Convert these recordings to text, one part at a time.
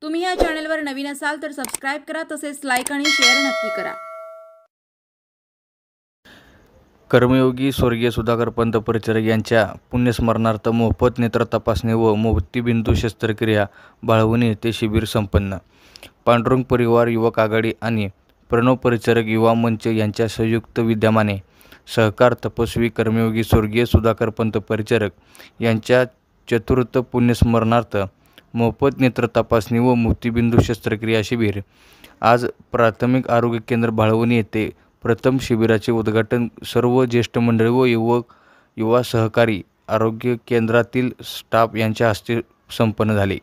तुम्ही या चॅनलवर नवीन असाल तर सबस्क्राइब करा, तसेच लाईक आणि शेअर नक्की करा। कर्मयोगी स्वर्गीय सुधाकर पंत परिचारक यांच्या पुण्यस्मरणार्थ मोफत नेत्र तपासणी व मोतीबिंदू शस्त्रक्रिया बाळवणी येथे शिबिर संपन्न। पांडुरंग परिवार युवक आघाडी आणि प्रणव परिचारक युवा मंच यांच्या संयुक्त विद्यमाने सहकार तपस्वी कर्मयोगी स्वर्गीय सुधाकर पंत परिचारक यांच्या चतुर्थ पुण्यस्मरणार्थ मोफत नेत्र तपासणी व मोतीबिंदू शस्त्रक्रिया शिबिर आज प्राथमिक आरोग्य केंद्र बाळवणी येथे प्रथम शिबिराचे उद्घाटन सर्व ज्येष्ठ मंडळी व युवा सहकारी आरोग्य केंद्रातील स्टाफ यांच्या हस्ते संपन्न झाले।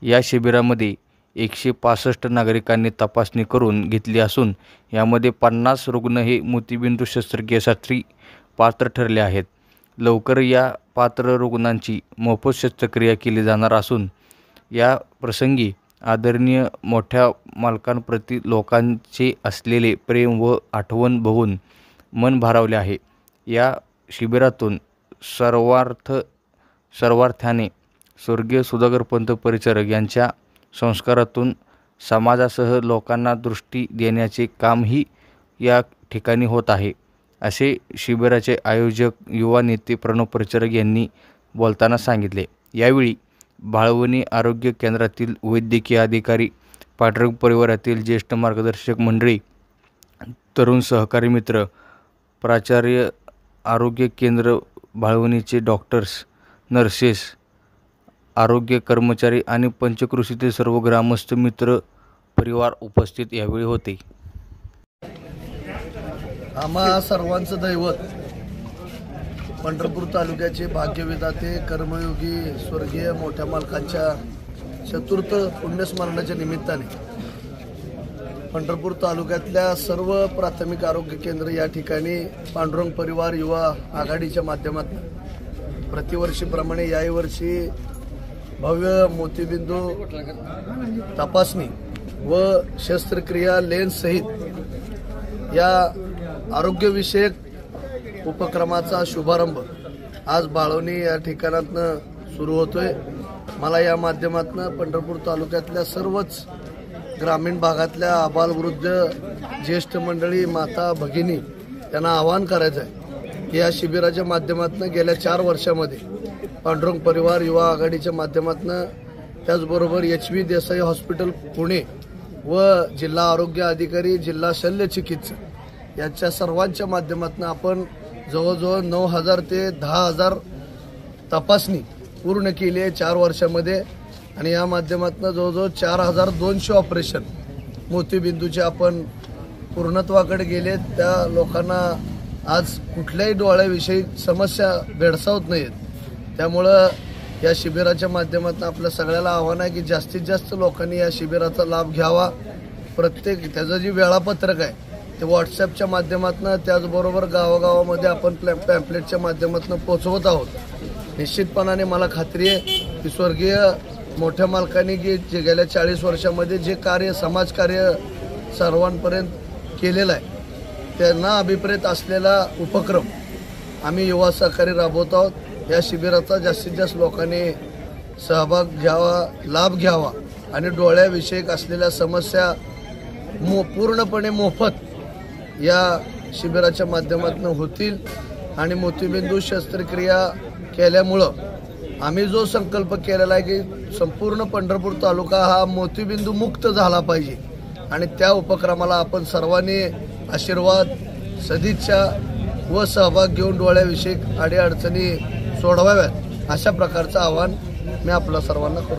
या शिबिरामध्ये 165 नागरिकांनी तपासणी करून घेतली असून यामध्ये 50 रुग्ण हे मोतीबिंदू शस्त्रक्रियेसाठी पात्र ठरले आहेत। लवकर या पात्र रुग्णांची मोफत शस्त्रक्रिया केली जाणार असून या प्रसंगी आदरणीय मोठ्या मालकांप्रती लोकांचे असलेले प्रेम व आठवण बघून मन भारावले आहे। या शिबिरातून सर्वार्थाने स्वर्गीय सुधाकर पंत परिचारक यांच्या संस्कारातून समाजासह लोकांना दृष्टी देण्याचे कामही या ठिकाणी होत आहे, असे शिबिराचे आयोजक युवा नेते प्रणव परिचारक यांनी बोलताना सांगितले। यावेळी बाळवणी आरोग्य केंद्रातील वैद्यकीय अधिकारी, पांडुरंग परिवारातील ज्येष्ठ मार्गदर्शक मंडळी, तरुण सहकारी मित्र, प्राचार्य, आरोग्य केंद्र बाळवणीचे डॉक्टर्स, नर्सेस, आरोग्य कर्मचारी आणि पंचक्रोशीतील सर्व ग्रामस्थ मित्र परिवार उपस्थित यावेळी होते। आम्हा सर्वांचं दैवत पंढरपूर तालुक्याचे भाग्यविधाते कर्मयोगी स्वर्गीय मोठ्या मालकांच्या चतुर्थ पुण्यस्मरणाच्या निमित्ताने पंढरपूर तालुक्यातल्या सर्व प्राथमिक आरोग्य केंद्र या ठिकाणी पांडुरंग परिवार युवा आघाडीच्या माध्यमातून प्रतिवर्षीप्रमाणे याही वर्षी भव्य मोतीबिंदू तपासणी व शस्त्रक्रिया लेन्स सहित या आरोग्यविषयक उपक्रमाचा शुभारंभ आज बाळवणी या ठिकाणातनं सुरू होतोय। मला या माध्यमातून पंढरपूर तालुक्यातल्या सर्वच ग्रामीण भागातल्या आबालवृद्ध ज्येष्ठ मंडळी, माता भगिनी यांना आवाहन करायचं आहे की या शिबिराच्या माध्यमातून गेल्या 4 वर्षामध्ये पांडुरंग परिवार युवा आघाडीच्या माध्यमातून त्याचबरोबर HV देसाई हॉस्पिटल पुणे व जिल्हा आरोग्य अधिकारी, जिल्हा शल्य चिकित्सक यांच्या सर्वांच्या माध्यमातून आपण जवळजवळ 9,000 ते 10,000 तपासणी पूर्ण केली आहे 4 वर्षामध्ये आणि या माध्यमातून जवळजवळ 4,200 ऑपरेशन मोतीबिंदूचे आपण पूर्णत्वाकडे गेले। त्या लोकांना आज कुठल्याही डोळ्याविषयी समस्या भेडसावत नाहीत। त्यामुळं या शिबिराच्या माध्यमातून आपल्या सगळ्याला आव्हान आहे की जास्तीत जास्त लोकांनी या शिबिराचा लाभ घ्यावा। प्रत्येक त्याचं जे वेळापत्रक आहे ते व्हॉट्सॲपच्या माध्यमातून, त्याचबरोबर गावागावामध्ये आपण पॅम्पलेटच्या माध्यमातून पोहोचवत आहोत। निश्चितपणाने मला खात्री आहे की स्वर्गीय मोठ्या मालकांनी जे गेल्या 40 वर्षामध्ये जे कार्य, समाजकार्य सर्वांपर्यंत केलेलं आहे त्यांना अभिप्रेत असलेला उपक्रम आम्ही युवा सहकारी राबवत आहोत। या शिबिराचा जास्तीत जास्त लोकांनी सहभाग घ्यावा, लाभ घ्यावा आणि डोळ्याविषयक असलेल्या समस्या पूर्णपणे मोफत या शिबिराच्या माध्यमातून होतील आणि मोतीबिंदू शस्त्रक्रिया केल्यामुळं आम्ही जो संकल्प केलेला आहे की संपूर्ण पंढरपूर तालुका हा मोतीबिंदू मुक्त झाला पाहिजे आणि त्या उपक्रमाला आपण सर्वांनी आशीर्वाद, सदिच्छा व सहभाग घेऊन डोळ्याविषयक अडीअडचणी सोडवाव्यात अशा प्रकारचं आवाहन मी आपल्या सर्वांना करतो।